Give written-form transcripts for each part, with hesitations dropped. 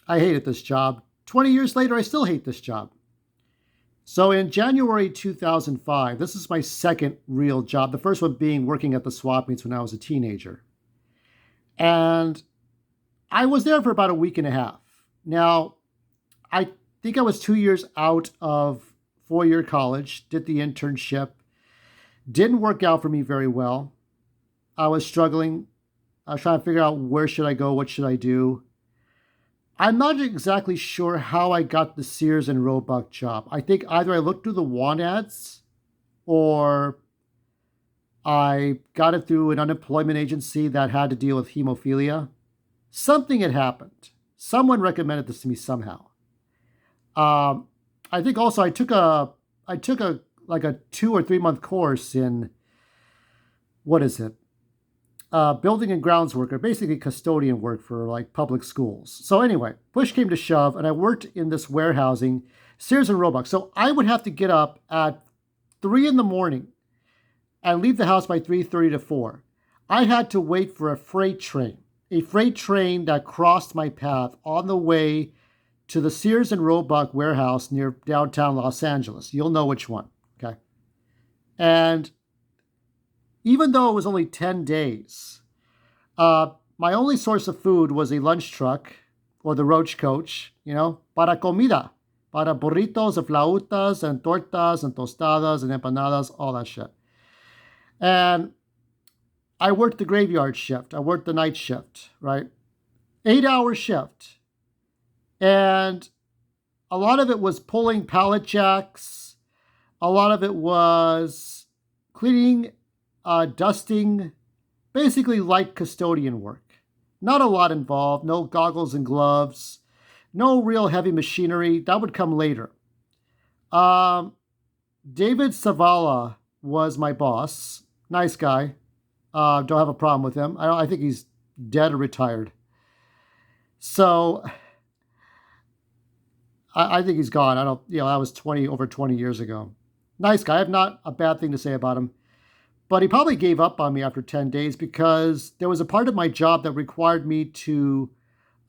I hated this job. 20 years later, I still hate this job. So in January 2005, this is my second real job, the first one being working at the swap meets when I was a teenager. And I was there for about a week and a half. Now, I think I was 2 years out of 4-year college, did the internship, didn't work out for me very well. I was struggling. I was trying to figure out where should I go, what should I do. I'm not exactly sure how I got the Sears and Roebuck job. I think either I looked through the want ads or I got it through an unemployment agency that had to deal with hemophilia. Something had happened. Someone recommended this to me somehow. Um, I think also I took a like a 2 or 3 month course in what is it? Building and grounds worker, basically custodian work for like public schools. So anyway, push came to shove, and I worked in this warehousing, Sears and Roebuck. So I would have to get up at 3 in the morning and leave the house by 3:30 to 4. I had to wait for a freight train that crossed my path on the way to the Sears and Roebuck warehouse near downtown Los Angeles. You'll know which one. Okay. And even though it was only 10 days, my only source of food was a lunch truck or the Roach Coach, para comida, para burritos and flautas and tortas and tostadas and empanadas, all that shit. And I worked the graveyard shift. I worked the night shift, right? 8-hour shift. And a lot of it was pulling pallet jacks. A lot of it was cleaning, dusting, basically light custodian work. Not a lot involved, no goggles and gloves, no real heavy machinery. That would come later. Um, David Savala was my boss. Nice guy. Don't have a problem with him. I think he's dead or retired. So I think he's gone. I don't, that was over 20 years ago. Nice guy. I have not a bad thing to say about him. But he probably gave up on me after 10 days because there was a part of my job that required me to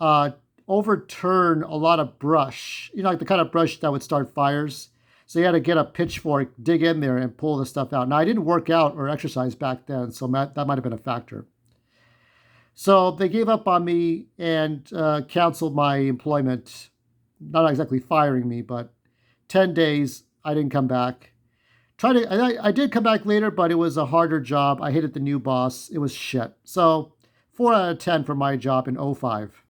uh, overturn a lot of brush, like the kind of brush that would start fires. So you had to get a pitchfork, dig in there, and pull the stuff out. Now, I didn't work out or exercise back then, so that might have been a factor. So they gave up on me and canceled my employment, not exactly firing me, but 10 days, I didn't come back. I did come back later, but it was a harder job. I hated the new boss. It was shit. So 4 out of 10 for my job in '05.